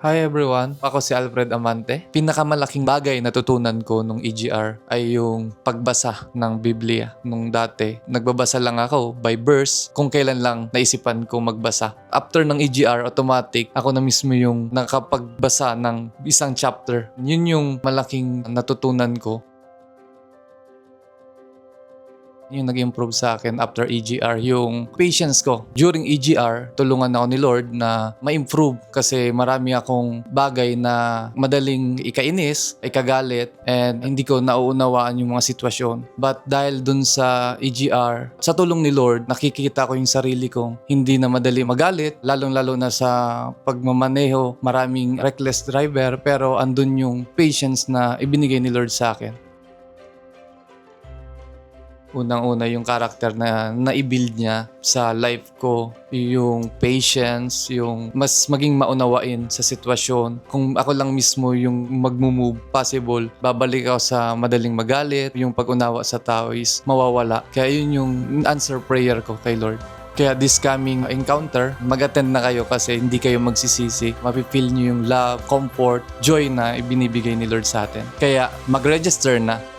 Hi everyone, ako si Alfred Amante. Pinakamalaking bagay na natutunan ko nung EGR ay yung pagbasa ng Biblia. Nung dati, nagbabasa lang ako by verse kung kailan lang naisipan ko magbasa. After ng EGR, automatic, ako na mismo yung nakapagbasa ng isang chapter. Yun yung malaking natutunan ko. Yung nag-improve sa akin after EGR, yung patience ko. During EGR, tulungan ako ni Lord na ma-improve kasi marami akong bagay na madaling ikainis, ikagalit, and hindi ko nauunawaan yung mga sitwasyon. But dahil dun sa EGR, sa tulong ni Lord, nakikita ko yung sarili kong hindi na madali magalit, lalong-lalo na sa pagmamaneho, maraming reckless driver, pero andun yung patience na ibinigay ni Lord sa akin. Unang-una yung character na nai-build niya sa life ko, yung patience, yung mas maging maunawain sa sitwasyon. Kung ako lang mismo yung mag-move, possible, babalik ako sa madaling magalit, yung pag-unawa sa tao is mawawala. Kaya yun yung answer prayer ko kay Lord. Kaya this coming encounter, mag-attend na kayo kasi hindi kayo magsisisi. Mapipil nyo yung love, comfort, joy na ibinibigay ni Lord sa atin. Kaya mag-register na.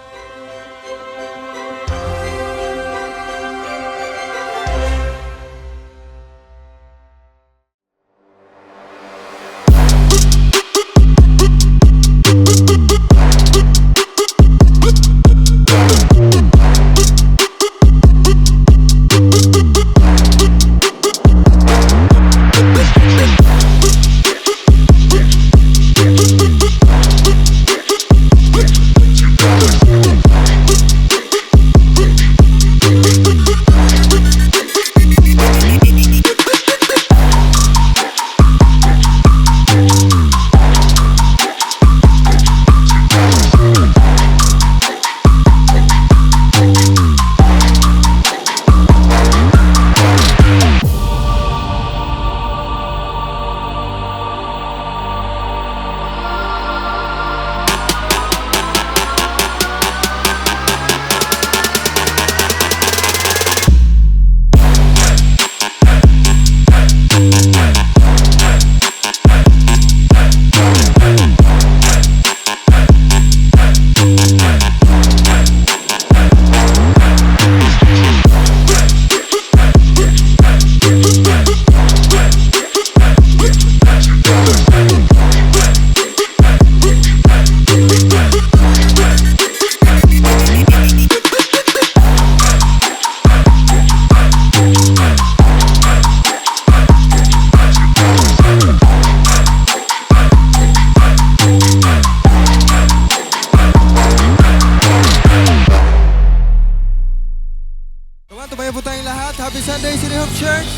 Sunday, City Hope Church.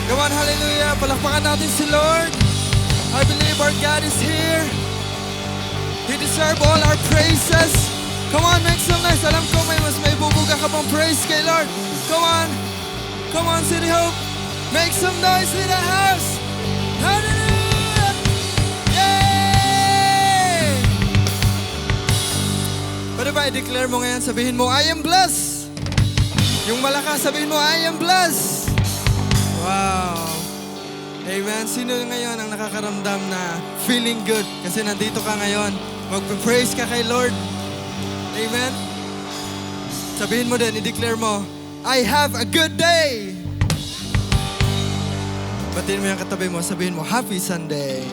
Come on, hallelujah. Palakpakan natin si Lord. I believe our God is here. He deserves all our praises. Come on, make some noise. Alam ko may bubuga ka pang praise kay Lord. Come on. Come on, City Hope. Make some noise in the house. Hallelujah. Yay! Pwede ba i-declare mo ngayon? Sabihin mo, I am blessed. Yung malakas, sabihin mo, I am blessed. Wow. Amen. Sino ngayon ang nakakaramdam na feeling good? Kasi nandito ka ngayon. Magpe-praise ka kay Lord. Amen. Sabihin mo din, i-declare mo, I have a good day. Batiin mo yung katabi mo, sabihin mo, Happy Sunday.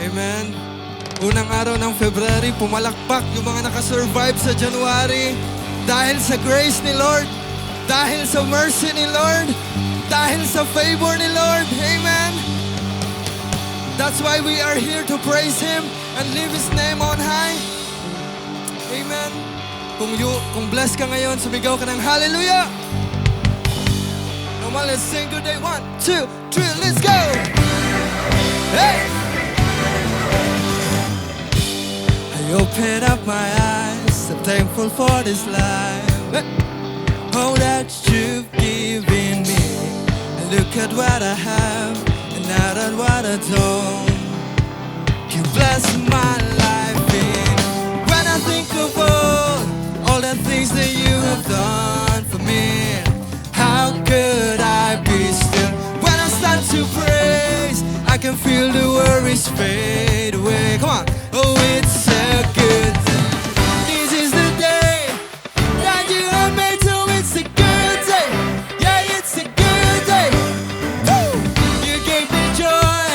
Amen. Unang araw ng February, pumalakpak yung mga nakasurvive sa January dahil sa grace ni Lord, dahil sa mercy ni Lord, dahil sa favor ni Lord. Amen. That's why we are here to praise Him and lift His name on high. Amen. Kung blessed ka ngayon, sumigaw ka ng hallelujah. Come on, let's sing good day. 1, 2, 3, let's go. Hey! I open up my eyes, I'm thankful for this life. All that you've given me. And look at what I have, and not at what I don't. You bless my life in. When I think of all the things that you have done for me, how could I be still? When I start to praise, I can feel the worries fade away. Come on. Oh, it's so good. This is the day that you have made, so it's a good day. Yeah, it's a good day. Woo! You gave me joy.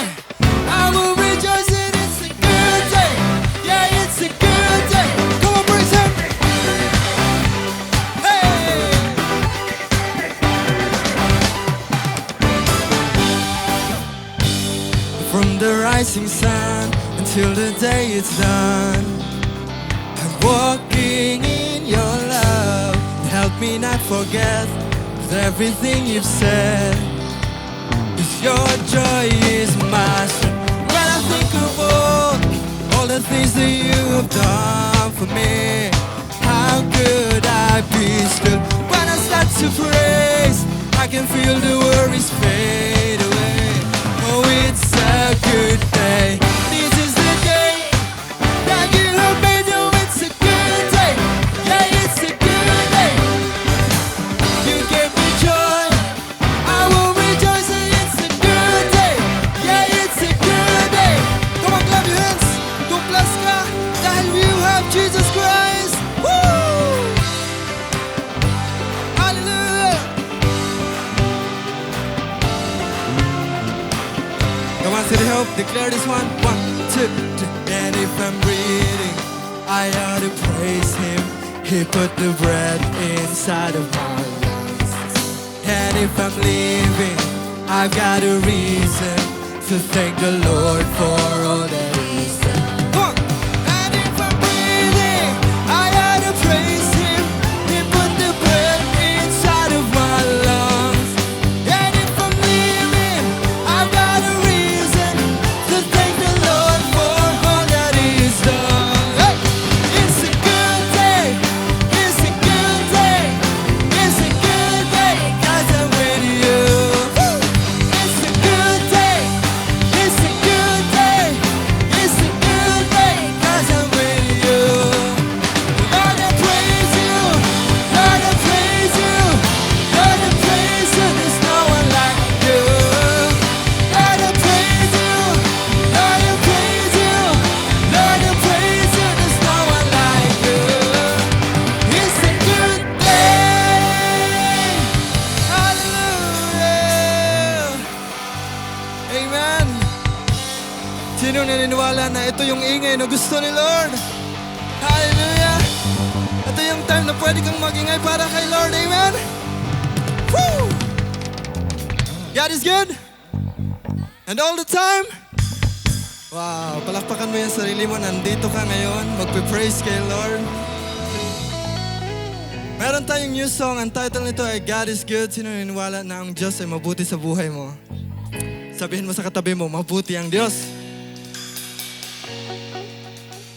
I will rejoice and it's a good day. Yeah, it's a good day. Come on, praise Him. Hey! From the rising sun until the day it's done, I'm walking in your love. Help me not forget everything you've said, 'cause your joy is my strength. When I think of all the things that you have done for me, how could I be still? When I start to praise, I can feel the worries fade away. Oh, it's a good day. This is the day that you have made. Oh, it's a good day. Yeah, it's a good day. You gave me joy. I will rejoice and it's a good day. Yeah, it's a good day. Come on, clap your hands. Kung bless ka dahil you have Jesus Christ. Woo! Hallelujah. Come on, City Hope, declare this one. 1, 2, 3. And if I'm breathing, I ought to praise Him. He put the breath inside of my lungs. And if I'm living, I've got a reason to thank the Lord for all that He's done. Come on. And if I'm breathing, I ought to praise Him. He put the breath inside of my lungs. And if I'm living, I've got a reason to thank the Lord for all that He's done. Hey! It's a good day. It's a good day. It's a good day, 'cause I'm with you. Woo! It's a good day. It's a good day. It's a good day, 'cause I'm with you. Lord, I praise you. Lord, I praise you. Lord, I praise you. There's no one like you. Lord, I praise you. Lord, I praise you. Lord, I praise you. There's no one like you. It's a good day. Hallelujah. Amen. Sino naniniwala na ito yung ingay na gusto ni Lord? Hallelujah. Ito yung time na pwede kang magingay para kay Lord. Amen. Woo! God is good. And all the time. Wow, palakpakan mo yung sarili mo. Nandito ka ngayon, magpe-praise kay Lord. Meron tayong new song. Ang title nito ay God is Good. Sino naniniwala na ang Diyos ay mabuti sa buhay mo? Sabihin mo sa katabi mo, mabuti ang Diyos.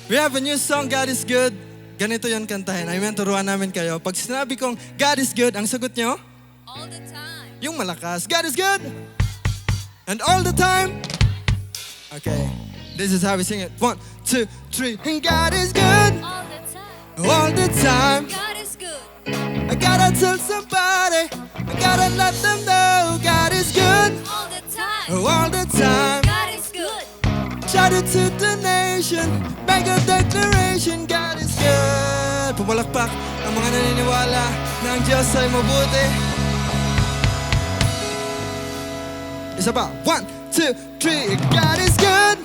We have a new song, God is Good. Ganito yon kantahin. I mean, turuan namin kayo. Pag sinabi kong God is good, ang sagot nyo? All the time. Yung malakas. God is good. And all the time. Okay. This is how we sing it. 1, 2, 3. And God is good. All the time. All the time. God is good. I gotta tell somebody. I gotta let them know God is good. All the time. All the time. God is good. Shout it to the nation. Make a declaration. God is good. Pumalakpak ang mga naniniwala na ang Diyos ay mabuti. Isa pa. 1, 2, 3. God is good.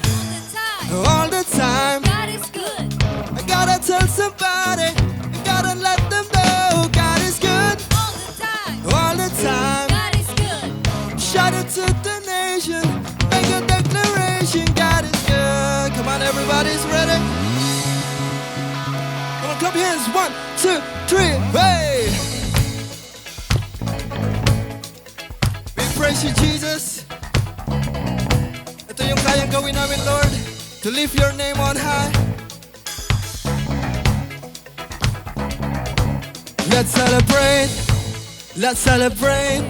All the All the time. time. God is good. I gotta tell somebody. I gotta let them know God is good. All the time. All the time. God is good. Shout it to the nation. Make a declaration. God is good. Come on, everybody's ready. Come on, clap your hands. 1, 2, 3. Hey! We praise you, Jesus. Ito yung kayang gawin namin, Lord. To lift your name on high. Let's celebrate. Let's celebrate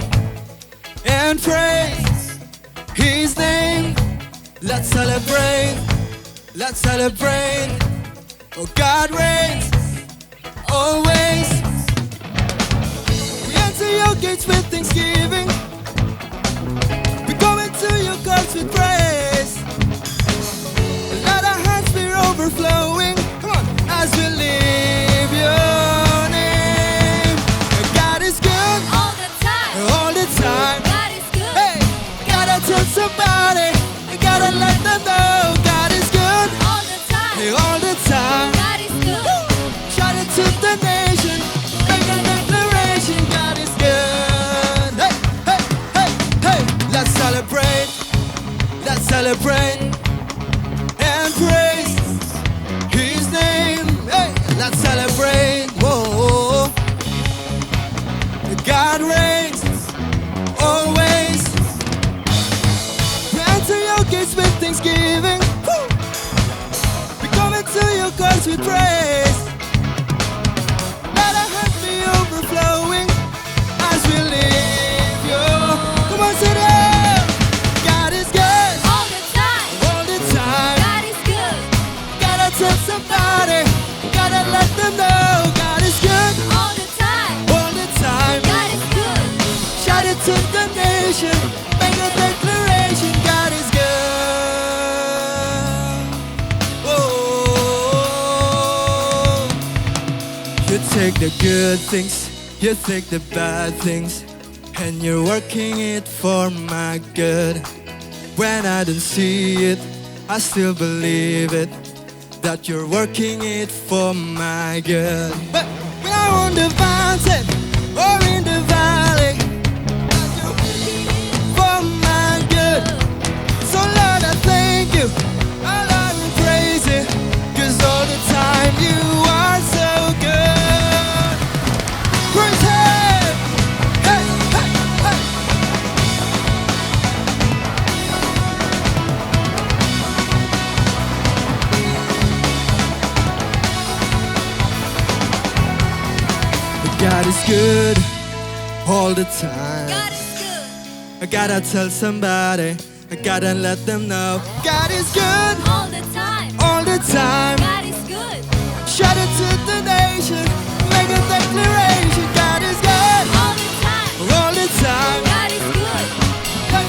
and praise His name. Let's celebrate. Let's celebrate. Oh, God reigns always. We enter your gates with thanksgiving. We go into your courts with praise. Let our hearts be overflowing. Come on, as we live your name. God is good All the time. all the time. God is good. Hey, gotta tell somebody. Gotta let them know God is good All the time. all the time. God is good. Shout it to the nation. Make a declaration. God is good. Hey, hey, hey, hey. Let's celebrate. Let's celebrate and praise His name. Hey, let's celebrate. Whoa. God reigns always. We enter your gates with thanksgiving. Woo. We come into your courts with praise. Let our hearts be overflowing as we live your. Come on, sit down. God is good All the time. all the time. God is good. Gotta tell somebody. Gotta let them know God is good All the time. all the time. God is good. Shout it to the nation. Make a declaration. God is good. Oh, you take the good things, you take the bad things, and you're working it for my good. When I don't see it, I still believe it, that you're working it for my good. But when I'm on the mountain or in the valley, for my good. So Lord, I thank you. Lord, I will praise you. 'Cause all the time you are so good. Praise Him. Hey, hey, hey. God is good all the time. God is good. I gotta tell somebody. I gotta let them know God is good All the time. all the time. God is good. Shout it to the nation. Make a declaration. God is good All the time. all the time. God is good. Tell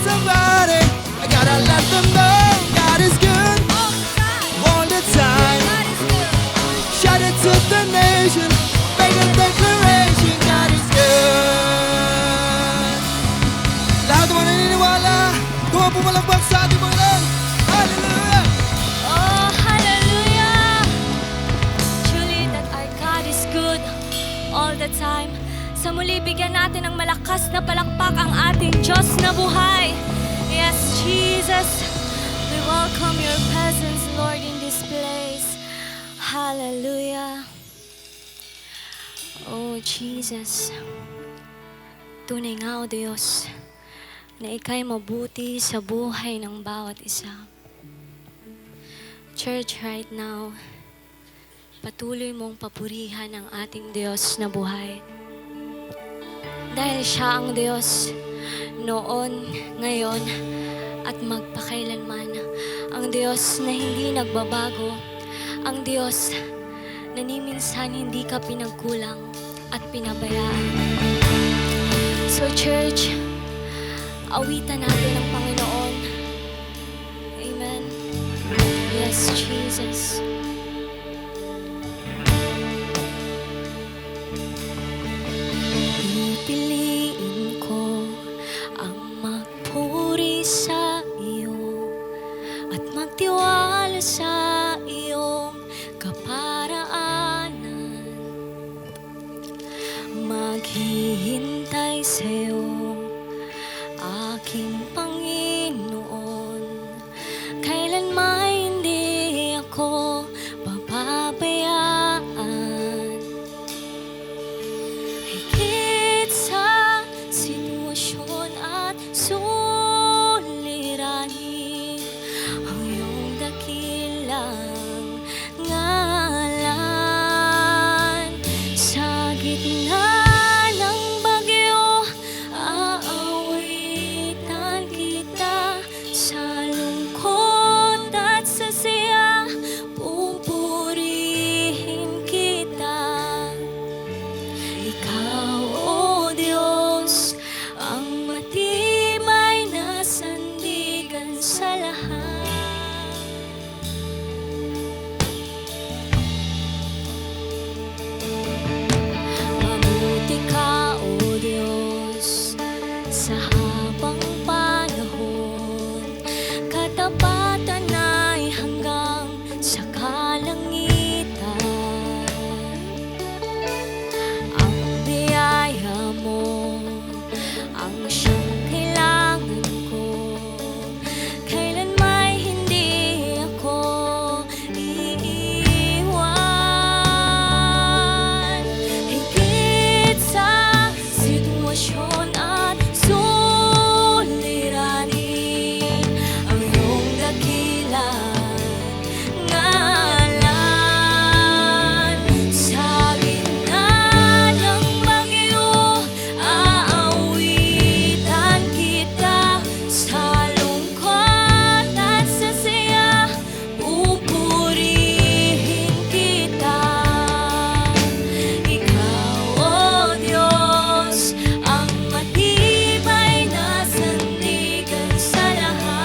somebody. I gotta let them know God is good All the time. all the time. God is good. Shout it to the nation. Make a declaration. God is good. Lahat ng mga naniniwala, kung pumalakpak sa ating Panginoon. Hallelujah! Oh, hallelujah! Truly that our God is good all the time. Sa muli, bigyan natin ng malakas na palakpak ang ating Diyos na buhay. Yes, Yes, Jesus. We welcome your presence, Lord, in this place. Hallelujah. Oh, Jesus. Tunay nga, O Diyos, na ika'y mabuti sa buhay ng bawat isa. Church, right now, patuloy mong papurihan ang ating Diyos na buhay. Dahil siya ang Diyos noon, ngayon, at magpakailanman. Ang Diyos na hindi nagbabago. Ang Diyos na ni minsan hindi ka pinagkulang at pinabayaan. So church, awitan natin ang Panginoon. Amen. Yes, Jesus. Pipiliin ko ang magpuri sa iyo at magtiwala sa iyong kaparaanan. Maghihintay sa iyo, aking Panginoon. Kailanman hindi ako pababayaan. Higit sa sitwasyon at suliranin, ang iyong dakilang ngalan. Sa gitna ng bagyo, aawitan kita. Sa lungkot at sa saya, pupurihin kita. Ikaw, O Diyos, ang matibay na sandigan sa lahat. Mabuti ka, O Diyos, sa habang panahon. Katapatan ay hanggang sa kalangitan. Ang biyaya mo ang siyang kailangan ko. Kailanman hindi ako iiwan. Higit sa sitwasyon at suliranin, ang iyong dakilang ngalan. Sa gitna ng bagyo, aawitan kita. Sa lungkot at sa saya, pupurihin kita. Ikaw, O Diyos, ang matibay na sandigan sa lahat.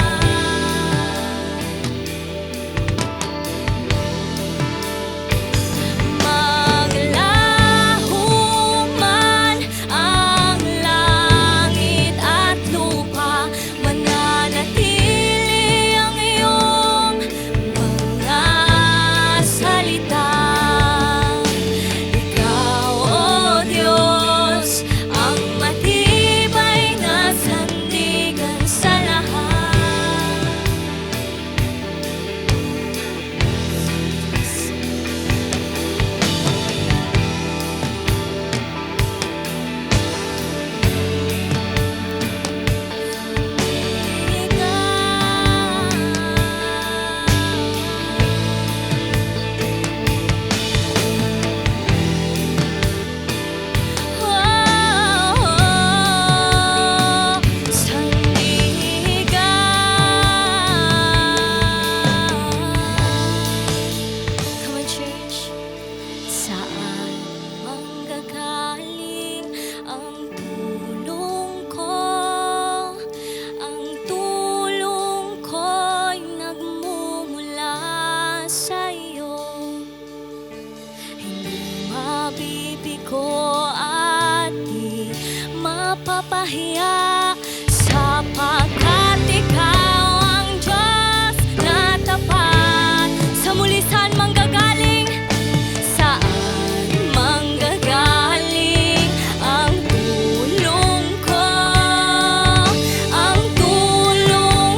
Maglaho man ang langit at lupa, mananatili ang iyong mga salita. Ikaw, O Diyos, ang matibay na sandigan sa lahat. Come on, church. Saan manggagaling ang tulong ko? Ang tulong ko'y nagmumula sa iyo. Hindi mabibigo at di mapapahiya, sapagkat ikaw ang Diyos na tapat. Sa muli saan manggagaling? Saan manggagaling ang tulong ko? Ang tulong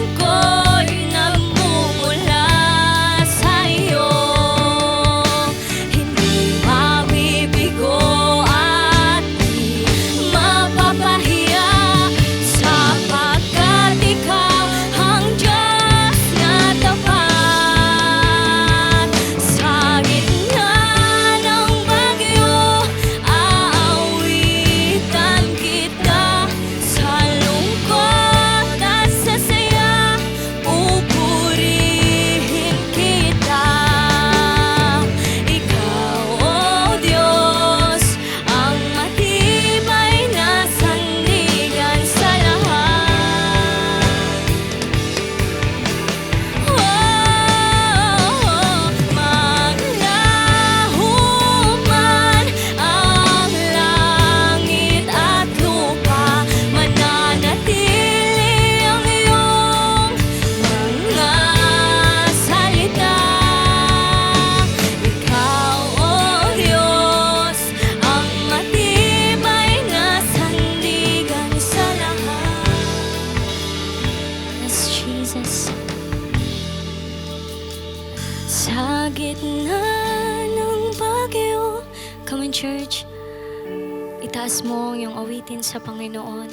Itaas mo ang iyong awitin sa Panginoon.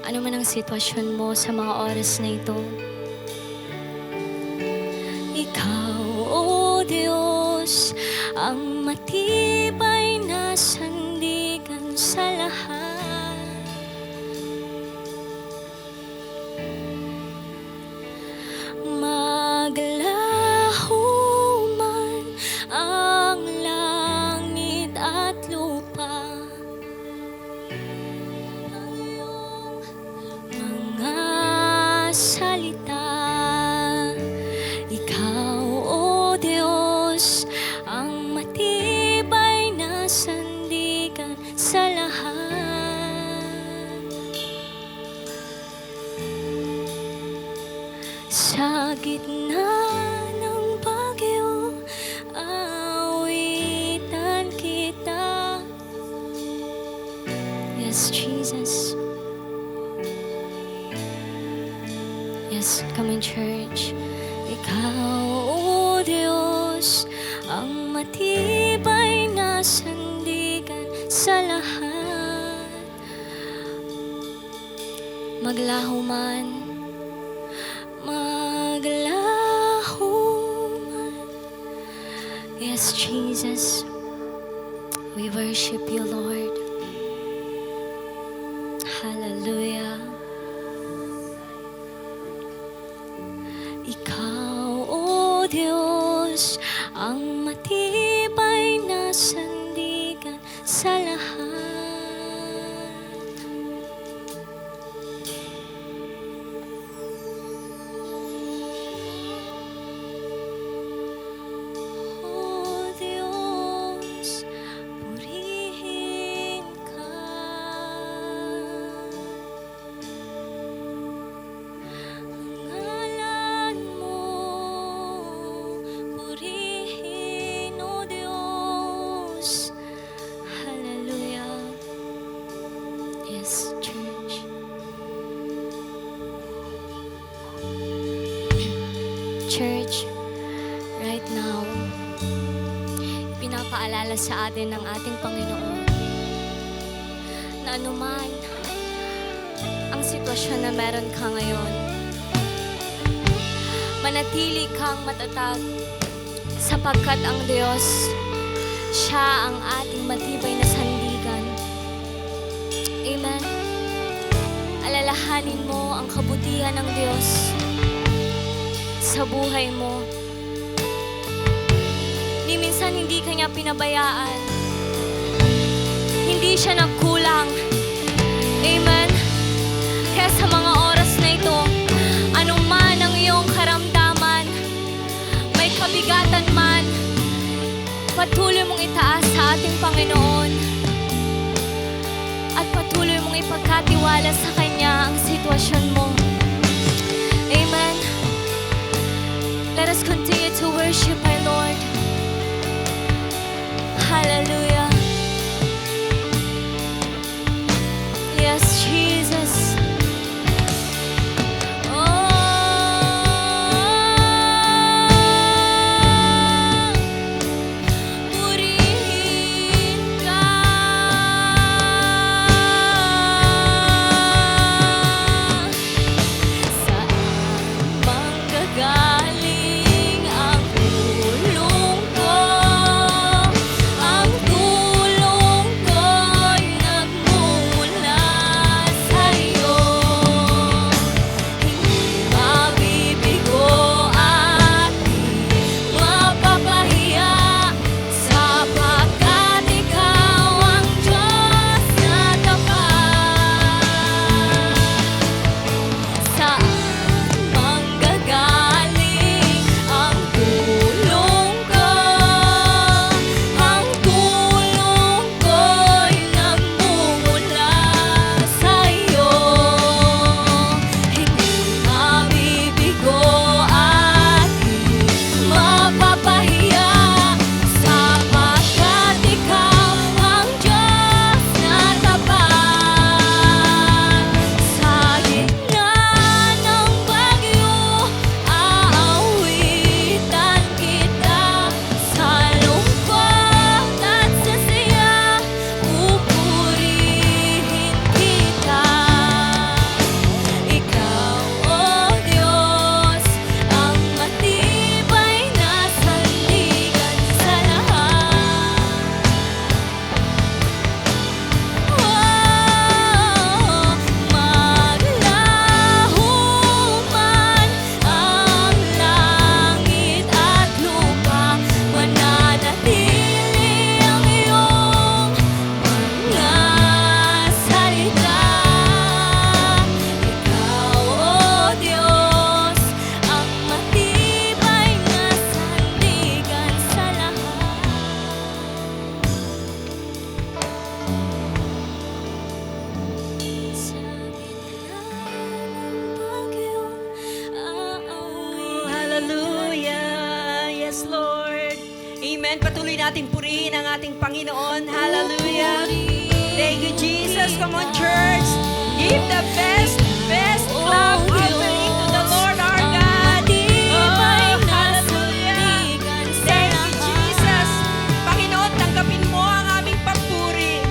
Ano man ang sitwasyon mo sa mga oras na ito. Ikaw, O Diyos, ang matibay na sandigan sa lahat. Maglaho man ang langit at lupa, ang iyong mga salita. Ikaw, O Diyos, ang matibay na sandigan sa lahat. Sa gitna ng bagyo, awitan kita. Yes, Jesus. Yes, come in, church. Ikaw, O Diyos, ang matibay na sandigan sa lahat. Maglaho man, maglaho man. Yes, Jesus, we worship you, Lord. Hallelujah. Ikaw, O Diyos, ang matibay na sandigan sa lahat. O Diyos, purihin ka. Ngalan mo, purihin, O Diyos. Hallelujah. Yes, church. Church, right now, pinapaalala sa atin ng ating Panginoon na anuman ang sitwasyon na meron ka ngayon, manatili kang matatag sapagkat ang Diyos, siya ang ating matibay na sandigan. Amen. Alalahanin mo ang kabutihan ng Diyos sa buhay mo. Ni minsan hindi ka niya pinabayaan. Hindi siya nagkulang. Amen. Kaya sa mga oras na ito, anuman ang iyong karamdaman, may kabigatan man, patuloy mong itaas sa ating Panginoon at patuloy mong ipagkatiwala sa Kanya ang sitwasyon mo. Amen. Let us continue to worship our Lord. Hallelujah. Yes, Jesus. Purihin ka. Saan manggagaling ang ulo natin purihin ang ating Panginoon. Hallelujah. Thank you, Jesus. Come on, church. Give the best clap offering to the Lord our God. Oh, hallelujah. Thank you, Jesus. Panginoon, tanggapin mo ang aming papuri.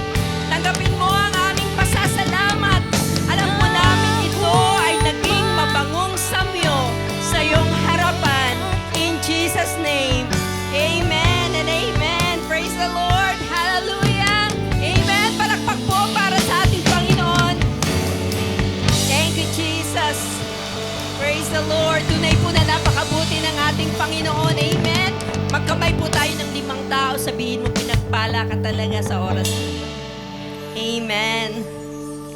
Tanggapin mo ang aming pasasalamat. Alam mo namin ito ay naging mabangong samyo sa iyong harapan. In Jesus' name, amen and amen. Praise the Lord. Hallelujah. Amen. Palakpak po para sa ating Panginoon. Thank you, Jesus. Praise the Lord. Tunay po na napakabuti ng ating Panginoon. Amen. Magkamay po tayo ng 5 tao. Sabihin mo, pinagpala ka talaga sa oras nito. Amen.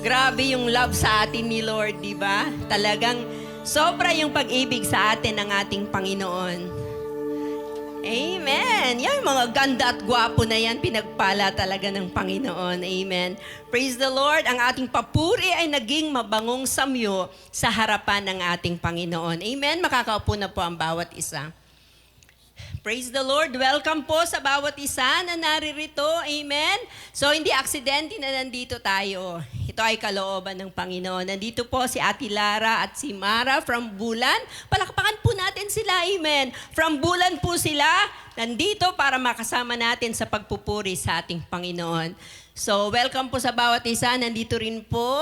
Grabe yung love sa atin ni Lord, di ba? Talagang sobra yung pag-ibig sa atin ng ating Panginoon. Amen. Yan, mga ganda at gwapo na yan, pinagpala talaga ng Panginoon. Amen. Praise the Lord. Ang ating papuri ay naging mabangong samyo sa harapan ng ating Panginoon. Amen. Makakaupo na po ang bawat isa. Praise the Lord. Welcome po sa bawat isa na naririto. Amen. So, hindi aksidente na nandito tayo. Ito ay kalooban ng Panginoon. Nandito po si Ate Lara at si Mara from Bulan. Palakpakan po natin sila. Amen. From Bulan po sila. Nandito para makasama natin sa pagpupuri sa ating Panginoon. So, welcome po sa bawat isa. Nandito rin po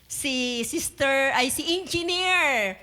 si Engineer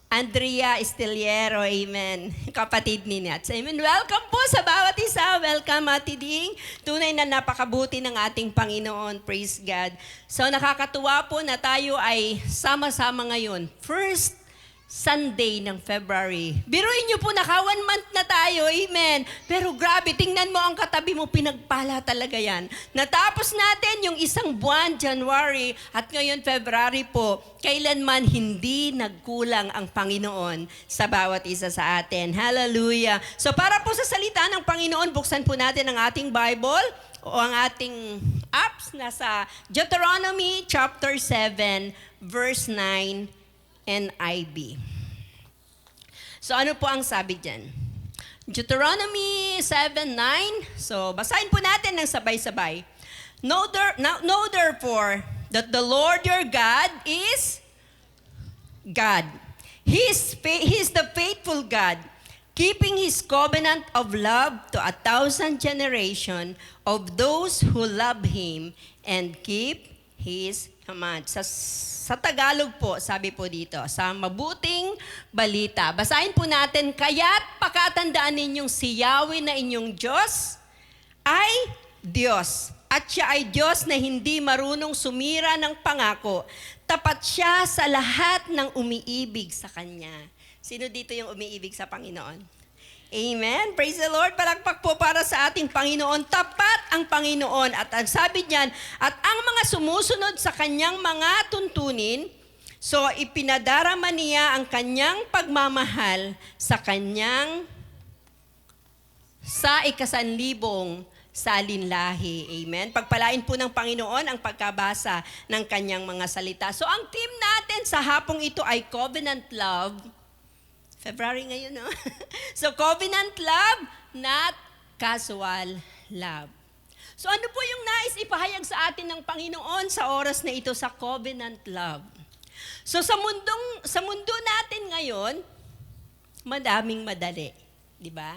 Andrea Esteliero, amen. Kapatid ni Nats, amen. Welcome po sa bawat isa. Welcome, Ate Ding. Tunay na napakabuti ng ating Panginoon. Praise God. So, nakakatuwa po na tayo ay sama-sama ngayon. First Sunday ng February. Biruin niyo po, naka 1 month na tayo, amen. Pero grabe, tingnan mo ang katabi mo, pinagpala talaga yan. Natapos natin yung 1 buwan, January, at ngayon February po, kailanman hindi nagkulang ang Panginoon sa bawat isa sa atin. Hallelujah. So para po sa salita ng Panginoon, buksan po natin ang ating Bible o ang ating apps, nasa Deuteronomy chapter 7, verse 9, NIV. So ano po ang sabi dyan? Deuteronomy 7:9. So basahin po natin ng sabay-sabay. Know therefore that the Lord your God is God. He is the faithful God, keeping His covenant of love to 1,000 generations of those who love Him and keep His commands. Sa Tagalog po, sabi po dito, sa mabuting balita. Basahin po natin, kaya't pakatandaan ninyong si Yahweh na inyong Diyos ay Diyos. At siya ay Diyos na hindi marunong sumira ng pangako. Tapat siya sa lahat ng umiibig sa Kanya. Sino dito yung umiibig sa Panginoon? Amen. Praise the Lord. Palakpak po para sa ating Panginoon. Tapat ang Panginoon. At ang sabi niyan, at ang mga sumusunod sa kanyang mga tuntunin, so ipinadarama niya ang kanyang pagmamahal sa kanyang sa 1,000 salinlahi. Amen. Pagpalain po ng Panginoon ang pagkabasa ng kanyang mga salita. So ang team natin sa hapong ito ay Covenant Love. February ngayon, no? So, covenant love, not casual love. So, ano po yung nais ipahayag sa atin ng Panginoon sa oras na ito sa covenant love? So, sa mundo natin ngayon, madaming madali. Di ba?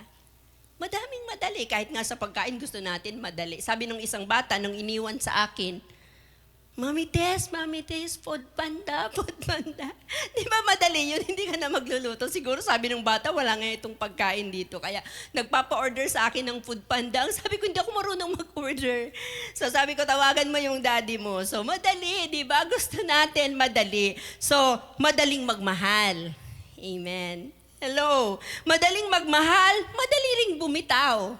Madaming madali. Kahit nga sa pagkain gusto natin madali. Sabi nung isang bata, nung iniwan sa akin, Mami Tess, food panda. Di ba madali yun? Hindi ka na magluluto. Siguro sabi ng bata, wala nga itong pagkain dito. Kaya nagpapa-order sa akin ng food panda. Ang sabi ko, hindi ako marunong mag-order. So sabi ko, tawagan mo yung daddy mo. So madali, di ba? Gusto natin madali. So, madaling magmahal. Amen. Hello. Madaling magmahal, madali ring bumitaw.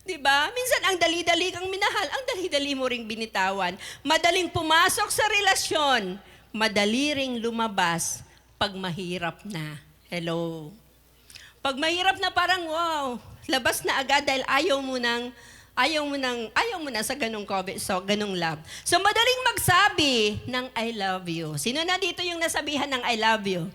Diba? Minsan ang dali-dali kang minahal, ang dali-dali mo ring binitawan. Madaling pumasok sa relasyon, madali ring lumabas pag mahirap na. Hello. Pag mahirap na parang wow, labas na agad dahil ayaw mo na sa ganung COVID, so ganung love. So madaling magsabi ng I love you. Sino na dito yung nasabihan ng I love you?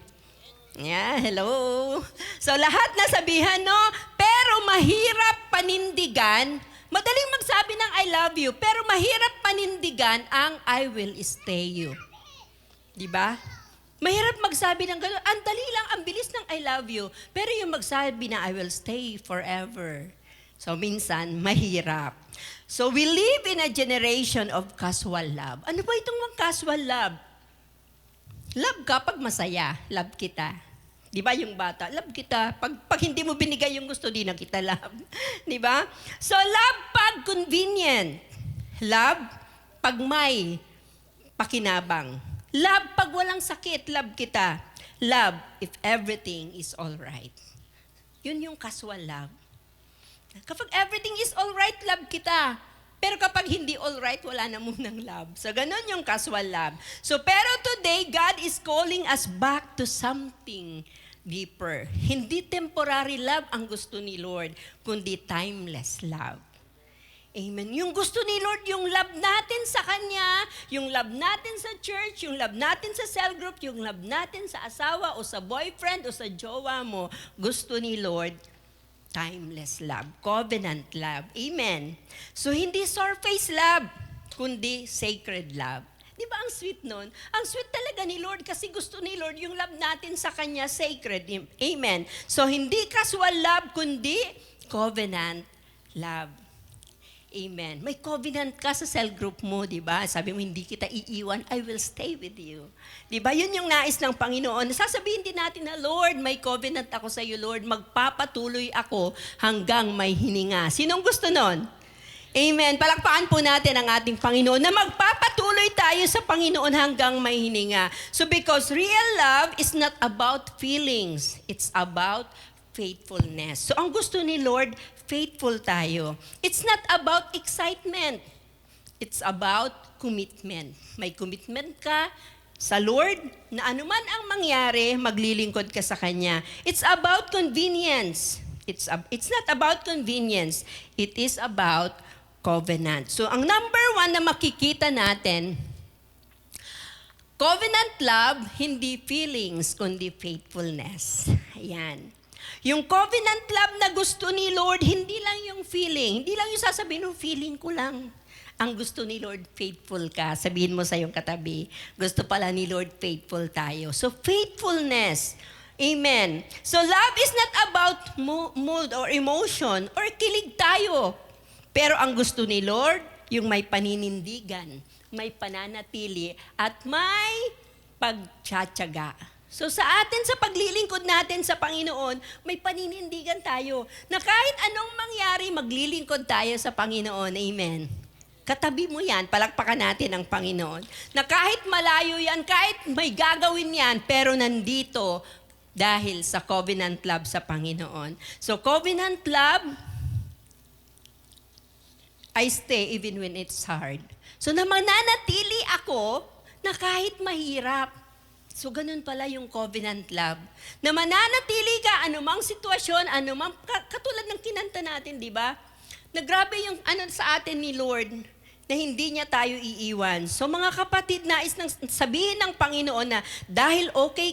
Yeah, hello. So lahat nasabihan, no? Pero Pero mahirap panindigan, madaling magsabi ng I love you, pero mahirap panindigan ang I will stay you. Di ba? Mahirap magsabi ng gano'n. Ang dali lang, ang bilis ng I love you. Pero yung magsabi na I will stay forever. So minsan, mahirap. So we live in a generation of casual love. Ano ba itong mga casual love? Love ka pag masaya, love kita. Di ba yung bata? Love kita. Pag hindi mo binigay yung gusto, di na kita love. Di ba? So love pag convenient. Love pag may pakinabang. Love pag walang sakit, love kita. Love if everything is all right. Yun yung casual love. Kapag everything is all right, love kita. Pero kapag hindi all right, wala na munang love. So, ganun yung casual love. So, pero today, God is calling us back to something deeper. Hindi temporary love ang gusto ni Lord, kundi timeless love. Amen. Yung gusto ni Lord, yung love natin sa Kanya, yung love natin sa church, yung love natin sa cell group, yung love natin sa asawa o sa boyfriend o sa jowa mo, gusto ni Lord, timeless love, covenant love. Amen. So, hindi surface love, kundi sacred love. Di ba ang sweet nun? Ang sweet talaga ni Lord kasi gusto ni Lord yung love natin sa Kanya sacred. Amen. So, hindi casual love, kundi covenant love. Amen. May covenant ka sa cell group mo, di ba? Sabi mo, hindi kita iiwan, I will stay with you. Di ba? Yun yung nais ng Panginoon. Sasabihin din natin na, Lord, may covenant ako sa iyo, Lord. Magpapatuloy ako hanggang may hininga. Sinong gusto nun? Amen. Palakpakan po natin ang ating Panginoon na magpapatuloy tayo sa Panginoon hanggang may hininga. So because real love is not about feelings. It's about faithfulness. So ang gusto ni Lord, faithful tayo. It's not about excitement. It's about commitment. May commitment ka sa Lord na anuman ang mangyari, maglilingkod ka sa Kanya. It's about convenience. It's not about convenience. It is about covenant. So ang number one na makikita natin, covenant love, hindi feelings, kundi faithfulness. Ayan. Yung covenant love na gusto ni Lord, hindi lang yung feeling. Hindi lang yung sasabihin, feeling ko lang. Ang gusto ni Lord, faithful ka. Sabihin mo sa iyong katabi, gusto pala ni Lord, faithful tayo. So, faithfulness. Amen. So, love is not about mood or emotion or kilig tayo. Pero ang gusto ni Lord, yung may paninindigan, may pananatili, at may pagtsatsaga. So sa atin, sa paglilingkod natin sa Panginoon, may paninindigan tayo na kahit anong mangyari, maglilingkod tayo sa Panginoon. Amen. Katabi mo yan, palakpakan natin ang Panginoon. Na kahit malayo yan, kahit may gagawin yan, pero nandito dahil sa covenant love sa Panginoon. So covenant love, I stay even when it's hard. So na mananatili ako na kahit mahirap. So, ganun pala yung covenant love. Na mananatili ka, anumang sitwasyon, anumang, katulad ng kinanta natin, di ba? Na grabe yung sa atin ni Lord, na hindi niya tayo iiwan. So, mga kapatid, nais nang sabihin ng Panginoon na dahil okay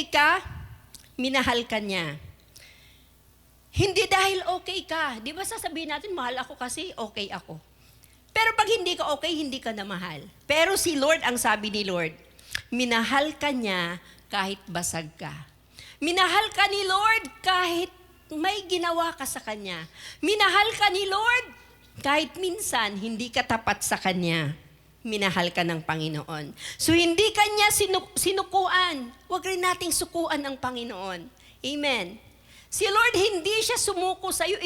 ka, minahal ka niya. Hindi dahil okay ka. Di ba sasabihin natin, mahal ako kasi okay ako. Pero pag hindi ka okay, hindi ka na mahal. Pero si Lord, ang sabi ni Lord, minahal ka niya kahit basag ka. Minahal ka ni Lord kahit may ginawa ka sa Kanya. Minahal ka ni Lord kahit minsan hindi ka tapat sa Kanya. Minahal ka ng Panginoon. So hindi Kanya sinukuan. Huwag rin nating sukuan ang Panginoon. Amen. Si Lord hindi siya sumuko sa iyo,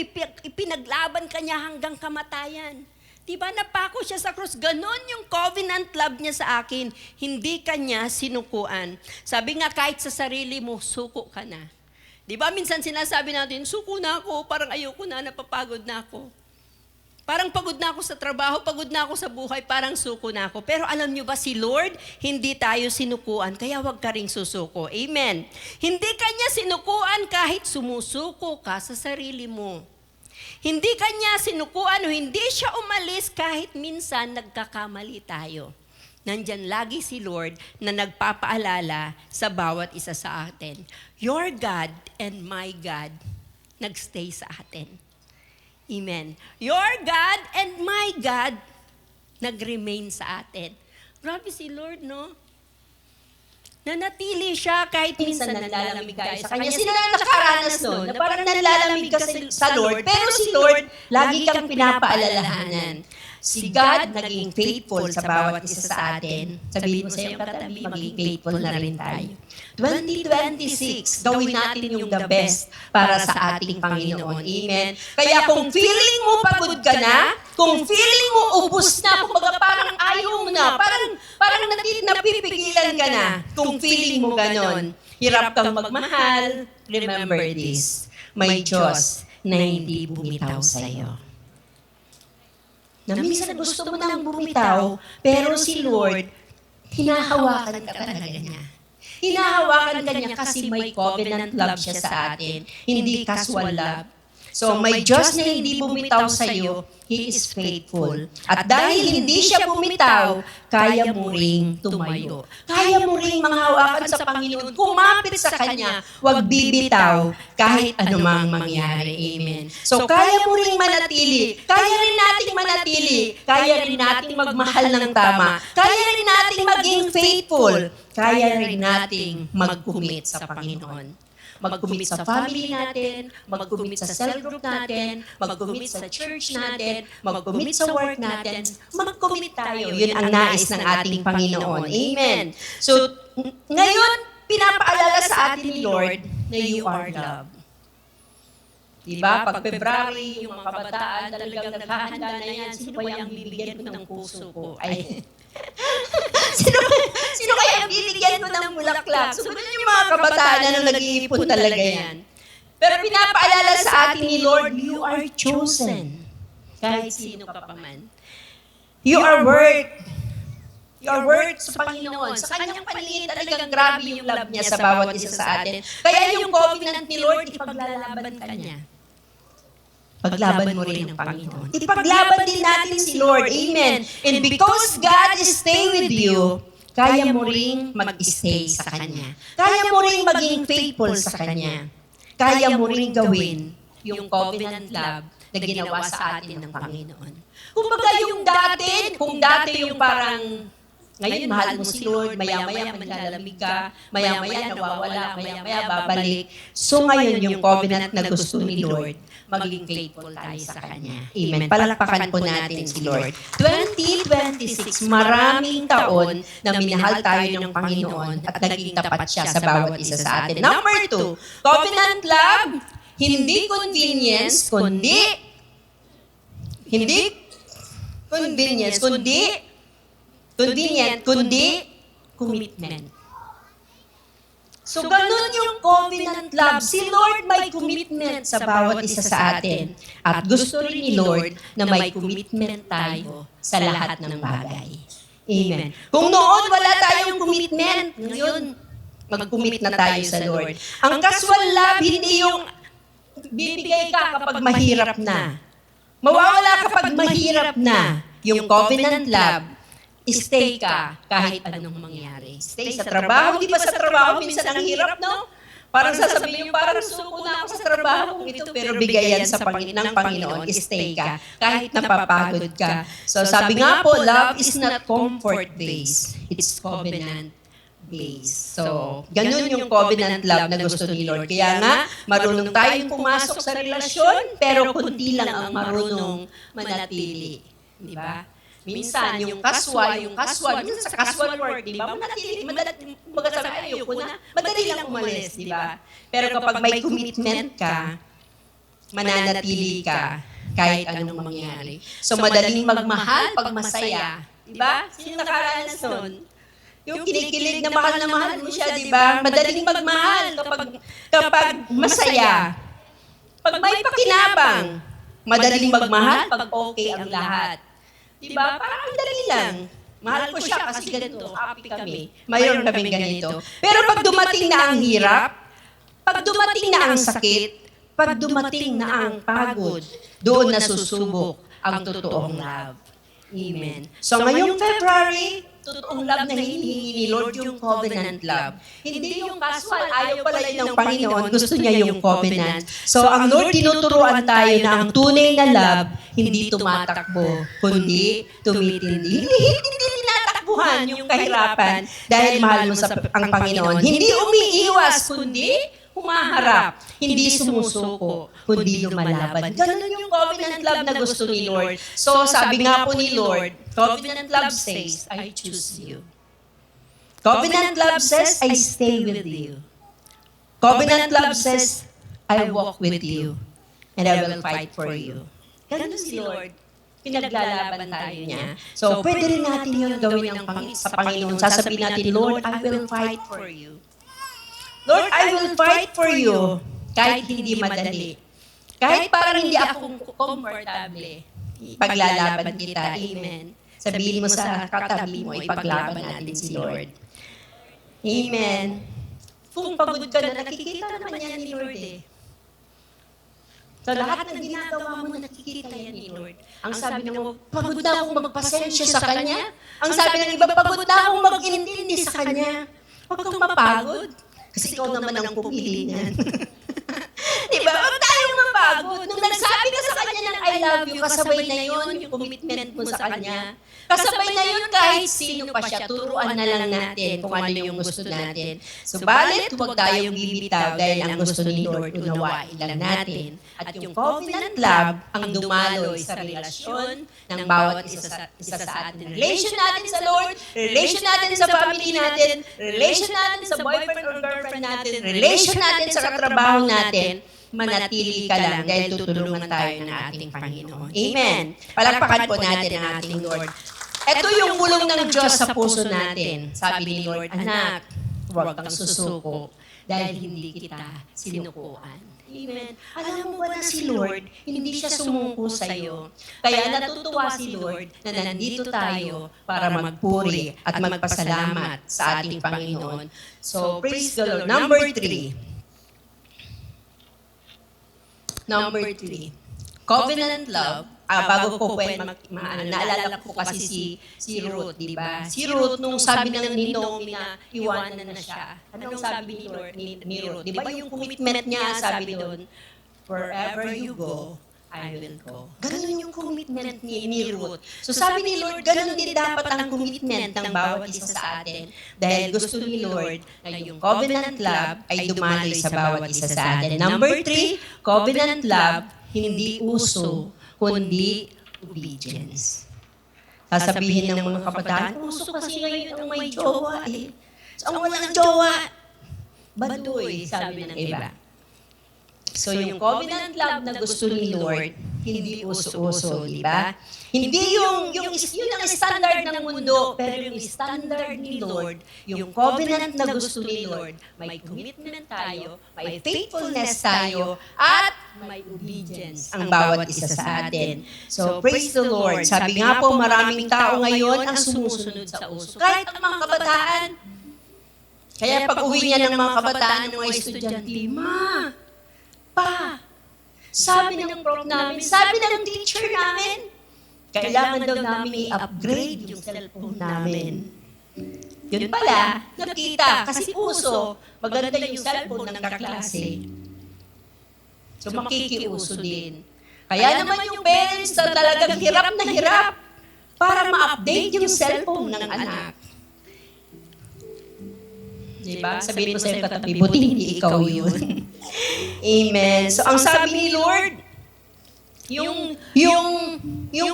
ipinaglaban ka niya hanggang kamatayan. Diba, napako siya sa krus. Ganon yung covenant love niya sa akin. Hindi kanya sinukuan. Sabi nga, kahit sa sarili mo, suko ka na. Diba, minsan sinasabi natin, suko na ako, parang ayoko na, napapagod na ako. Parang pagod na ako sa trabaho, pagod na ako sa buhay, parang suko na ako. Pero alam niyo ba, si Lord, hindi tayo sinukuan, kaya wag ka ring susuko. Amen. Hindi kanya sinukuan kahit sumusuko ka sa sarili mo. Hindi kanya sinukuan o hindi siya umalis kahit minsan nagkakamali tayo. Nandyan lagi si Lord na nagpapaalala sa bawat isa sa atin. Your God and my God nagstay sa atin. Amen. Your God and my God nag-remain sa atin. Grabe si Lord, no? Nanatili siya kahit minsan nanlalamig tayo sa Kanya. Sino na nakaranas nun? Na parang nanlalamig ka sa Lord, pero si Lord, lagi kang pinapaalalahanan. Si God naging faithful sa bawat isa sa atin. Sabihin mo sa iyong katabi, maging faithful na rin tayo. 2026, gawin natin yung the best para sa ating Panginoon. Amen. Kaya kung feeling mo pagod ka na, kung feeling mo ubus na, kumbaga parang ayaw mo na, parang napipigilan ka na, kung feeling mo ganon, hirap kang magmahal, remember this, may Diyos na hindi bumitaw sa iyo. Na minsan gusto mo nang bumitaw, pero si Lord, hinahawakan ka talaga niya. Hinahawakan ka niya kasi may covenant love siya sa atin, hindi casual love. So may Diyos na hindi bumitaw sa iyo, He is faithful. At dahil hindi siya bumitaw, kaya mo ring tumayo. Kaya mo ring manghawakan sa Panginoon, kumapit sa Kanya, huwag bibitaw kahit anumang mangyari. Amen. So kaya mo ring manatili, kaya rin nating manatili, kaya rin nating magmahal ng tama, kaya rin nating maging faithful, kaya rin nating mag-commit sa Panginoon. Mag-commit sa family natin, mag-commit sa cell group natin, mag-commit sa church natin, mag-commit sa work natin, mag-commit tayo. Yun ang nais ng ating Panginoon. Amen. So, ngayon, pinapaalala sa atin ni Lord na you are loved. Diba? Pag February, yung mga kabataan talagang naghahanda na yan, sino kaya ang bibigyan ko ng puso ko? Ay, sino kaya ang bibigyan ko ng bulaklak? So, ganun yung mga kabataan na nag-iipon talaga yan. Pero pinapaalala sa atin ni Lord, you are chosen. Kahit sino ka pa man. You are worth sa Panginoon. Sa kanyang paningin talagang grabe yung love niya sa bawat isa sa atin. Kaya yung covenant ni Lord, ipaglalaban ka niya. Paglaban mo rin ang Panginoon. Ipaglaban din natin si Lord. Amen. And because God is stay with you, kaya mo ring mag-stay sa Kanya. Kaya mo ring maging faithful sa Kanya. Kaya mo ring gawin yung covenant love na ginawa sa atin ng Panginoon. Kumbaga yung dati, kung dati yung parang, ngayon mahal mo si Lord, maya-maya maglalamig ka, maya-maya nawawala, maya-maya babalik. So ngayon yung covenant na gusto ni Lord, magiging faithful tayo sa Kanya. Amen. Palakpakan po natin si Lord. 2026, maraming taon na minahal tayo ng Panginoon at naging tapat siya sa bawat isa sa atin. Number 2, covenant love, hindi convenience, kundi commitment. So, ganun yung covenant love. Si Lord may commitment sa bawat isa sa atin. At gusto rin ni Lord na may commitment tayo sa lahat ng bagay. Amen. Kung noon wala tayong commitment, ngayon, mag-commit na tayo sa Lord. Ang casual love, hindi yung bibigay ka kapag mahirap na. Mawawala kapag mahirap na. Yung covenant love, stay ka kahit anong mangyari. Stay sa trabaho. Di ba sa trabaho, minsan ang hirap, no? Parang sasabihin nyo, parang suko na ako sa trabaho ito, pero bigayan sa ng Panginoon, stay ka kahit napapagod ka. So sabi nga po, love is not comfort-based. It's covenant-based. So, ganun yung covenant love na gusto ni Lord. Kaya nga, marunong tayong pumasok sa relasyon, pero kunti lang ang marunong manatili. Di ba? Minsan, yung casual, minsan sa casual work, di ba? Madali lang umalis, di ba? Pero kapag may commitment ka, mananatili ka kahit anong mangyari. So, madaling magmahal pag masaya. Di ba? Sino nakaranas nun? Yung kinikilig na mahal mo siya, di ba? Madaling magmahal kapag masaya. Pag may pakinabang, madaling magmahal pag okay ang lahat. Diba? Parang ang dali lang. Mahal ko siya kasi ganito, happy kami. Mayroon kaming ganito. Pero pag dumating na ang hirap, pag dumating na ang sakit, pag dumating na ang pagod, doon na susubok ang totoong love. Amen. So ngayong February, totoong love na hinihingi ni Lord, yung covenant love. Hindi yung casual, ayaw pala yun ng Panginoon, gusto niya yung covenant. So ang Lord, tinuturuan tayo na ang tunay na love, hindi tumatakbo, kundi tumitindi. Hindi tinatakbuhan yung kahirapan dahil mahal mo ang Panginoon. Hindi umiiwas, kundi humaharap. Hindi sumusuko, kundi lumalaban. Ganun yung covenant love na gusto ni Lord. So sabi nga po ni Lord, covenant love says, I choose you. Covenant love says, I stay with you. Covenant love says, I walk with you. And I will fight for you. Ganun si Lord. Pinaglalaban tayo niya. So pwede rin natin yun gawin sa Panginoon. Sasabihin natin, Lord, I will fight for you. Lord, I will fight for you kahit hindi madali. Kahit parang hindi ako komportable. Paglalaban kita. Amen. Sabihin mo sa katabi mo, ipaglaban natin si Lord. Amen. Kung pagod ka na, nakikita naman yan ni Lord eh. Sa lahat ng ginagawa mo, nakikita yan ni Lord. Ang sabi ng pagod na akong magpasensya sa Kanya. Ang sabi ng iba, pagod na akong mag-intindi sa Kanya. Huwag kang mapagod. Kasi ikaw naman ang pumili niyan. Diba? Huwag tayong mapagod. Nung nagsabi ka sa Kanya ng I love you, kasabay na yun yung commitment mo sa Kanya. Kasabay na yun kahit sino pa siya. Turuan na lang natin kung ano yung gusto natin. Subalit, huwag tayong bibitaw dahil ang gusto ni Lord, unawain lang natin. At yung covenant love ang dumaloy sa relasyon ng bawat isa sa atin. Relation natin sa Lord, relation natin sa family natin, relation natin sa boyfriend or girlfriend natin, relation natin sa katrabaho natin, manatili ka lang dahil tutulungan tayo ng ating Panginoon. Amen. Palakpakan po natin ang ating Lord. Ito yung bulong ng Diyos sa puso natin. Sabi ni Lord, anak, huwag kang susuko dahil hindi kita sinukuan. Amen. Alam mo ba na si Lord, hindi siya sumuko sa'yo. Kaya natutuwa si Lord na nandito tayo para magpuri at magpasalamat sa ating Panginoon. So, praise the Lord. Number 3. Number 3. Covenant love. Bago ko po, naalala ko kasi si Ruth, di ba? Si Ruth, nung sabi ng ni Naomi na iwanan na siya, anong sabi ni Lord, ni Ruth? Di ba yung commitment niya, sabi doon, wherever you go, I will go. Ganun yung commitment ni Ruth. So sabi ni Lord, ganun din dapat ang commitment ng bawat isa sa atin. Dahil gusto ni Lord na yung covenant love ay dumaloy sa bawat isa sa atin. Number 3, covenant love, hindi uso, kundi obedience. Sasabihin ng mga kabataan, uso kasi ngayon ang may jowa eh. So, ang walang jowa, baduy, sabi ng iba. So yung covenant love na gusto ni Lord, hindi uso-uso, di ba? Hindi yun ang standard ng mundo, pero yung standard ni Lord, yung covenant na gusto ni Lord, may commitment tayo, may faithfulness tayo, at may obedience ang bawat isa sa atin. So praise the Lord. Sabi nga po, maraming tao ngayon ang sumusunod sa uso. Kahit ang mga kabataan. Kaya pag uwi niya ng mga kabataan ng mga estudyante, Ma, Pa, sabi ng prof namin, sabi ng teacher namin, kailangan daw namin i-upgrade yung cellphone namin. Yun pala, nakita, kasi uso, maganda yung cellphone ng kaklase. So makikiuso din. Kaya naman yung parents na talagang hirap na hirap para ma-update yung cellphone ng anak. Diba? Sabihin mo sa'yo katabi, buti hindi ikaw yun. Amen. So ang sabi ni Lord, yung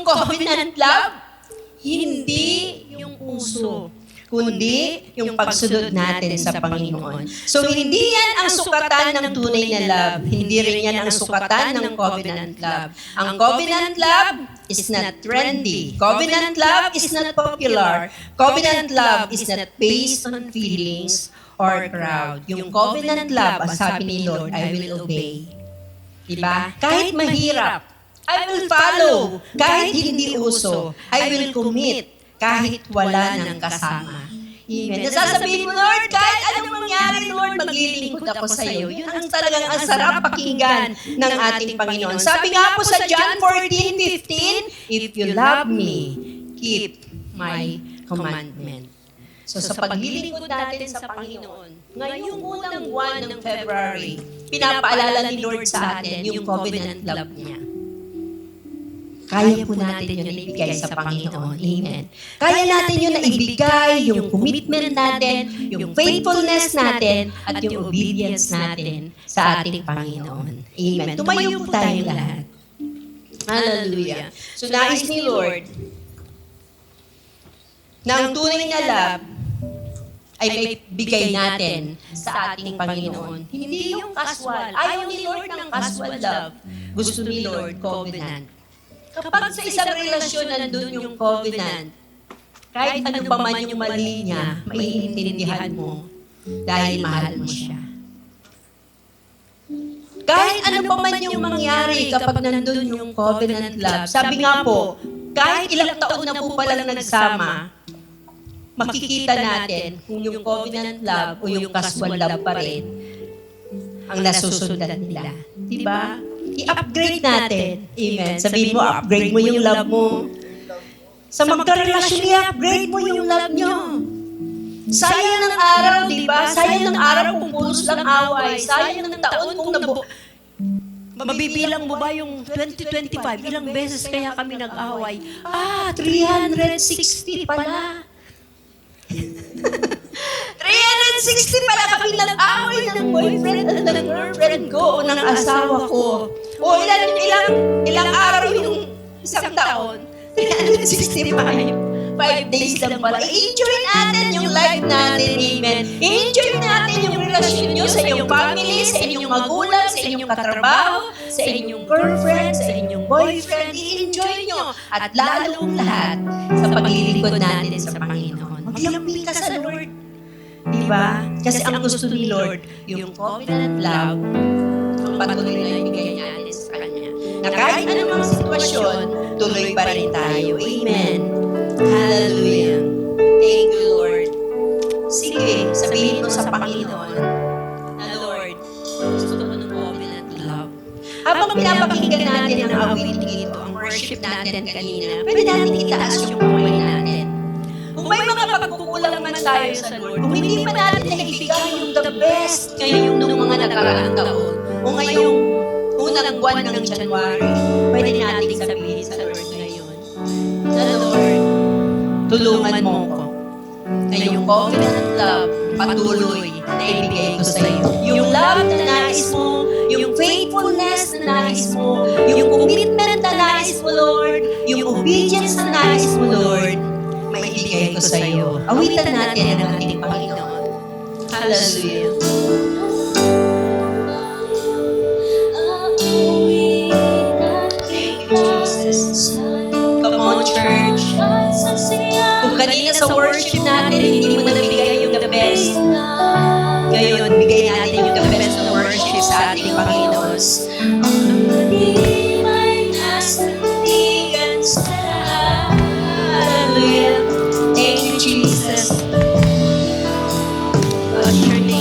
covenant love, hindi yung uso, kundi yung pagsunod natin sa Panginoon. So hindi yan ang sukatan ng tunay na love. Hindi rin yan ang sukatan ng covenant love. Ang covenant love is not trendy. Covenant love is not popular. Covenant love is not based on feelings or crowd. Yung covenant love, ang sabi ni Lord, I will obey. Diba? Kahit mahirap, I will follow. Kahit hindi uso, I will commit. Kahit wala ng kasama. Amen. Nasasabihin mo, Lord, kahit anong mangyari, Lord, maglilingkod ako sa iyo. Yun ang talagang ang sarap pakinggan ng ating Panginoon. Sabi nga po sa John 14:15, if you love me, keep my commandment. So sa paglilingkod natin sa Panginoon, ngayong unang buwan ng February, pinapaalala ni Lord sa atin yung covenant love niya. Kaya po natin yun na ibigay sa Panginoon. Amen. Kaya natin yun na ibigay, yung commitment natin, yung faithfulness natin, at yung obedience natin sa ating Panginoon. Amen. Tumayo po tayo lahat. Hallelujah. So nais ni Lord na ang tunay na love ay may bigay natin sa ating Panginoon. Hindi yung casual. Ayaw ni Lord ng casual love. Gusto ni Lord covenant. Kapag sa isang relasyon nandun yung covenant, kahit ano pa man yung mali niya, maiintindihan mo dahil mahal mo siya. Kahit ano pa man yung mangyari kapag nandun yung covenant love, sabi nga po, kahit ilang taon na po palang nagsama, makikita natin kung yung covenant love o yung casual love pa rin ang nasusundan nila. Diba? I-upgrade natin. Amen. Sabihin mo, upgrade mo yung love mo. Sa magkarelasyon, i-upgrade mo yung love nyo. Sayang ng araw, di ba? Sayang ng araw kung puros lang away. Sayang ng taon kung mabibilang mo ba yung 2025? Ilang beses kaya kami nag-away? 360 pala. 360 pala kami nag-away ng boyfriend at ng girlfriend ko o ng asawa ko. O ilang araw yung isang taon. 365. 5 days lang pala. I-enjoy natin yung life natin, amen. I-enjoy natin yung relasyon nyo sa inyong family, sa inyong magulang, sa inyong katrabaho, sa inyong girlfriend, sa inyong boyfriend. I-enjoy nyo. At lalong lahat sa paglilingkod natin sa Panginoon. Maglambing ka sa Lord. Diba? Kasi ang gusto ni Lord, yung covenant love, ang patuloy na ibigay natin sa Kanya. Na kahit anumang sitwasyon, tuloy pa rin tayo. Amen. Hallelujah. Thank you, Lord. Sige, sabihin mo sa Panginoon na Lord, gusto ko ng covenant love. Habang pinapakinggan natin ang awiting ito, ang worship natin kanina, pwede natin itaas yung kamay natin. Kung may mga pagkukulang man tayo sa Lord, kung hindi pa natin naibigay yung the best ngayong nung mga nakaraang taon, o ngayong unang buwan ng January, pwede natin sabihin sa Lord ngayon, na Lord, tulungan mo ko na yung covenant love patuloy na ibigay ko sa iyo. Yung love na nais mo, yung faithfulness na nais mo, yung commitment na nais mo, Lord, yung obedience na nais mo, Lord, may ibigay ko sa iyo. Awitan natin ang ating Panginoon. Hallelujah. Thank you, Jesus. Come on, church. Kung kanina sa worship natin, hindi mo nabigay yung the best. Ngayon, bigay natin yung the best na worship sa ating Panginoon. Hallelujah. Thank you, Jesus. Bless your name.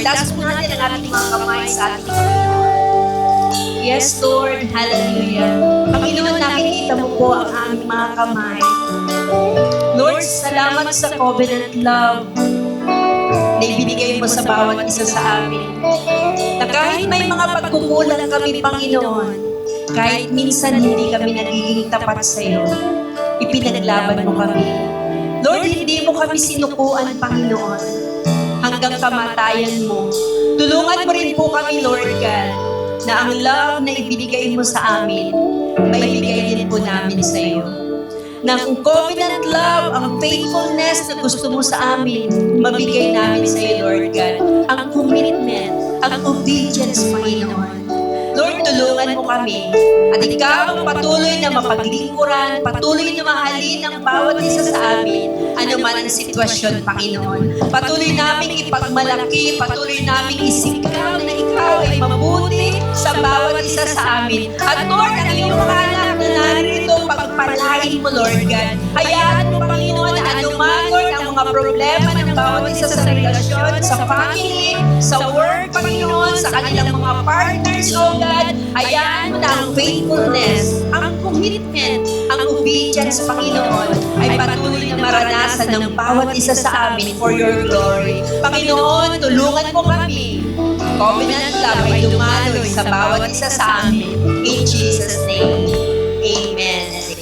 Taas po natin ang ating mga kamay sa ating Panginoon. Yes, Lord. Hallelujah. Panginoon, nakikita mo po ang aming mga kamay. Lord, salamat sa covenant love na ibinigay mo sa bawat isa sa amin. Na kahit may mga pagkukulang kami, Panginoon, kahit minsan hindi kami nagiging tapat sa iyo, ipinaglaban mo kami. Lord, hindi mo kami sinukuan, Panginoon, hanggang kamatayan mo. Tulungan mo rin po kami, Lord God, na ang love na ibinigay mo sa amin, maibigay din po namin sa iyo. Na ang covenant love, ang faithfulness na gusto mo sa amin, mabigay namin sa iyo, Lord God. Ang commitment, ang obedience, Panginoon. Lord, tulungan mo kami. At ikaw ang patuloy na mapaglingkuran, patuloy na mahalin ang bawat isa sa amin, anuman ang sitwasyon, Panginoon. Patuloy namin ipagmalaki, patuloy namin isikap na ikaw ay mabuti sa bawat isa sa amin. At Lord, ang iyong mga anak na narito, pagpalain mo, Lord God. Hayaan mo, Panginoon, na anuman, Lord, ang mga problema ng bawat isa sa relasyon, sa family, sa work, Panginoon, sa kanilang mga partners, O God, hayaan mo na ang faithfulness, ang commitment, ang obedience, Panginoon, ay patuloy na maranasan ng bawat isa sa amin for your glory. Panginoon, tulungan mo kami. Covenant love ay dumaloy sa bawat isa sa amin. In Jesus' name, Amen and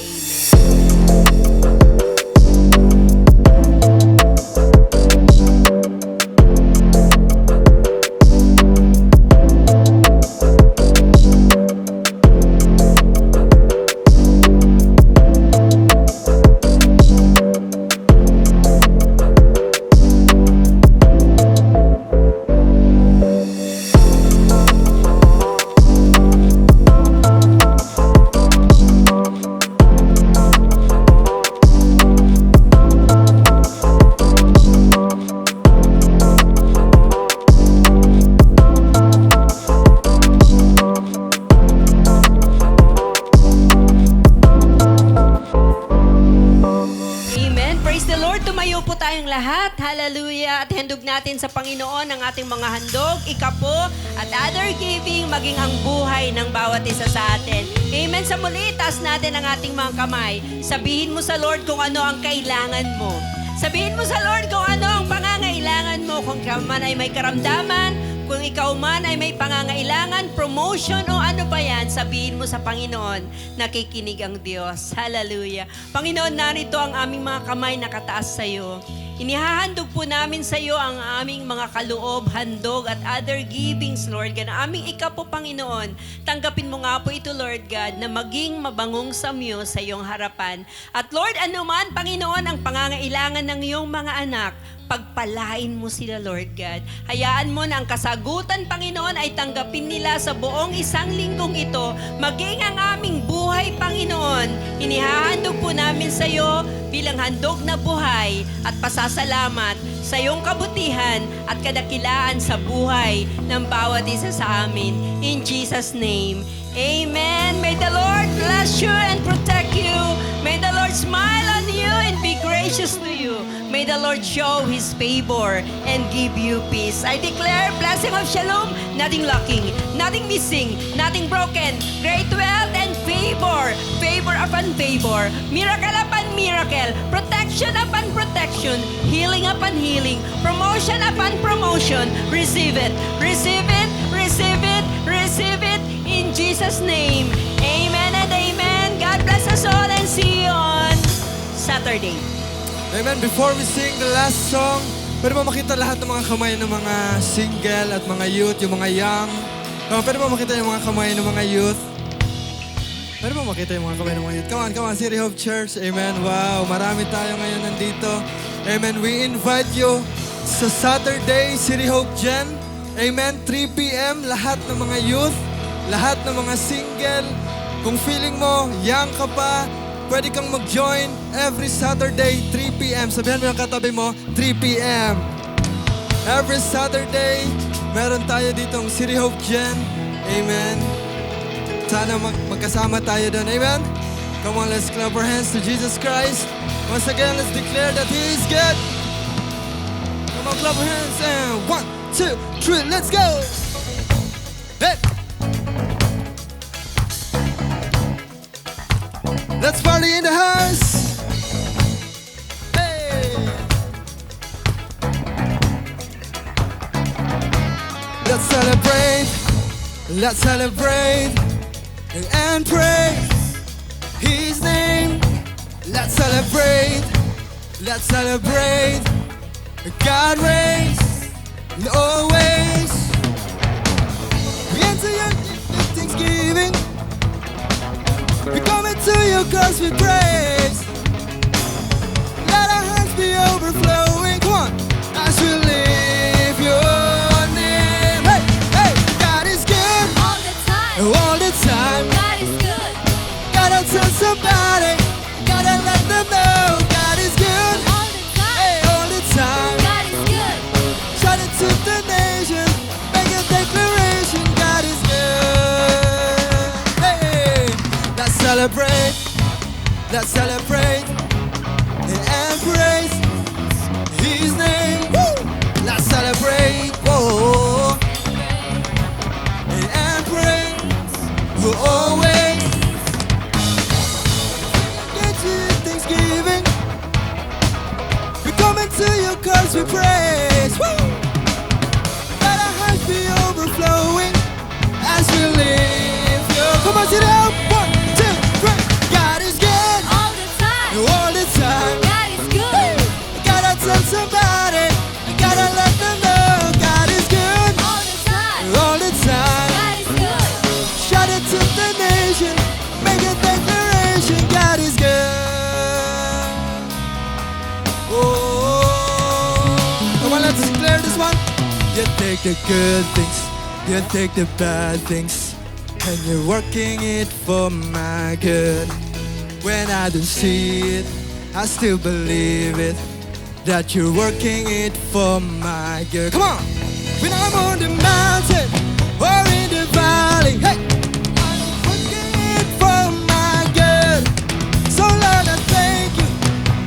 Amen. Amen. Praise the Lord. Tumayo po tayong lahat. Hallelujah. At handog natin sa Panginoon ang ating mga handog, ikapo, at other giving, maging ang buhay ng bawat isa sa atin. Amen. Sa muli, taas natin ang ating mga kamay. Sabihin mo sa Lord kung ano ang kailangan mo. Sabihin mo sa Lord kung ano ang pangangailangan mo. Kung ikaw man ay may karamdaman, kung ikaw man ay may pangangailangan, promotion o ano pa yan, sabihin mo sa Panginoon, nakikinig ang Diyos. Hallelujah. Panginoon, narito ang aming mga kamay nakataas sa iyo. Inihahandog po namin sa iyo ang aming mga kaloob, handog at other givings, Lord God. Ang aming ikapo, Panginoon, tanggapin mo nga po ito, Lord God, na maging mabangong samyo sa iyong harapan. At Lord, anuman, Panginoon, ang pangangailangan ng iyong mga anak, pagpalain mo sila, Lord God. Hayaan mo na ang kasagutan, Panginoon, ay tanggapin nila sa buong isang linggong ito, maging ang aming buhay, Panginoon. Inihahandog po namin sa iyo bilang handog na buhay at pasasalamat sa iyong kabutihan at kadakilaan sa buhay ng bawat isa sa amin. In Jesus' name, Amen. May the Lord bless you and protect you. May the Lord smile on you and be gracious to you. May the Lord show His favor and give you peace. I declare blessing of shalom, nothing lacking, nothing missing, nothing broken, great wealth and favor, favor upon favor, miracle upon miracle, protection upon protection, healing upon healing, promotion upon promotion. Receive it, receive it, receive it, receive it in Jesus' name. Amen and amen. God bless us all and see you on Saturday. Amen. Before we sing the last song, pwede mo makita lahat ng mga kamay ng mga single at mga youth, yung mga young. Pwede mo makita yung mga kamay ng mga youth. Pwede mo makita yung mga kamay ng mga youth. Come on, City Hope Church. Amen. Wow, marami tayo ngayon nandito. Amen. We invite you sa Saturday, City Hope Gen. Amen. 3 p.m. Lahat ng mga youth, lahat ng mga single. Kung feeling mo, young ka pa, pwede kang mag-join every Saturday, 3 p.m. Sabihan mo yung katabi mo, 3 p.m. Every Saturday, meron tayo ditong City Hope Gen. Amen. Sana magkasama tayo doon. Amen. Come on, let's clap our hands to Jesus Christ. Once again, let's declare that He is good. Come on, clap our hands. And 1, 2, 3, let's go. Hey. Let's party in the house. Hey. Let's celebrate. Let's celebrate and praise His name. Let's celebrate. Let's celebrate. God reigns and always. We enter your Thanksgiving. We coming to you cause we praise. Let our hands be overflowing. Come on, as we live your name. Hey, hey, God is good All the time. all the time. God is good. Gotta tell somebody, gotta let them know God is good. All the time. Hey, all the time. God is good. Shout it to the nation, make a declaration, God is good. Hey, let's celebrate and praise His name. Woo! Let's celebrate, whoa, and praise always. Get to Thanksgiving. We're coming to you cause we praise. Woo! Let our hearts be overflowing as we live. Yo, come on, sit down. 1, 2, 3. God is good All the time. all the time. God is good. Gotta tell somebody, gotta let them know God is good All the time. all the time. God is good. Shout it to the nation, make a declaration, God is good. Oh, come on, let's declare this one. You take the good things, you take the bad things, and you're working it for my good. When I don't see it, I still believe it, that you're working it for my good. Come on! When I'm on the mountain or in the valley, hey! I'm working it for my good. So Lord, I thank you,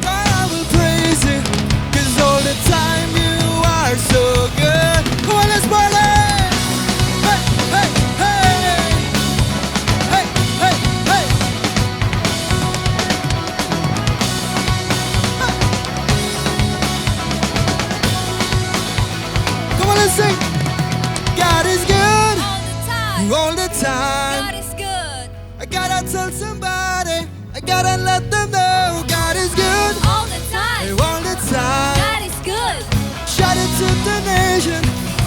God, I will praise you, 'cause all the time you are so good. Come on, let's party! Hey, hey, hey! Hey, hey, hey! Come on, let's sing! God is good All the time. all the time. God is good. I gotta tell somebody, I gotta let them know God is good All the time. all the time. God is good. Shout it to the nation,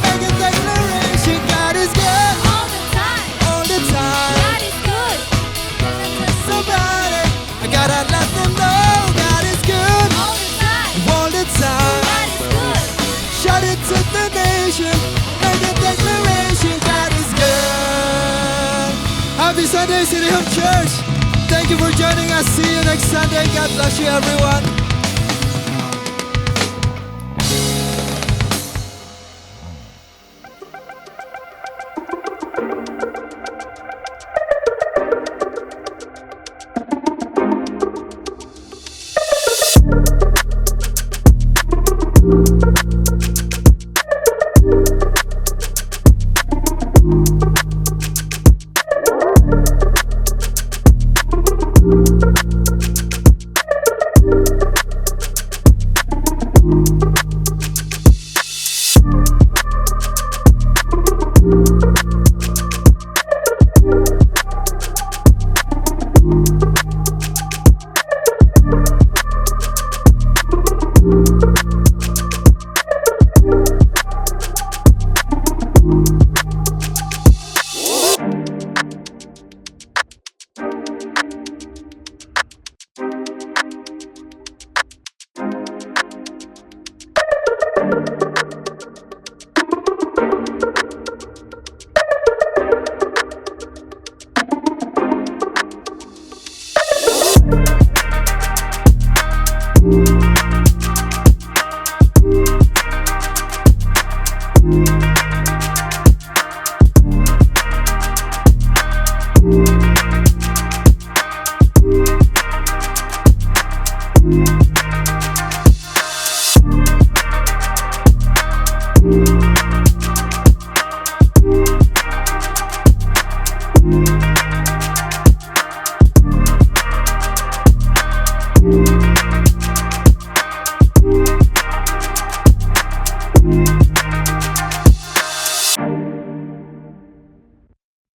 make a declaration, God is good All the time. all the time. God is good. Somebody, I gotta let them know God is good All the time. all the time. God is good. Shout it to the nation, make a declaration, God is good. Happy Sunday, City Hope Church. Thank you for joining us. See you next Sunday. God bless you, everyone.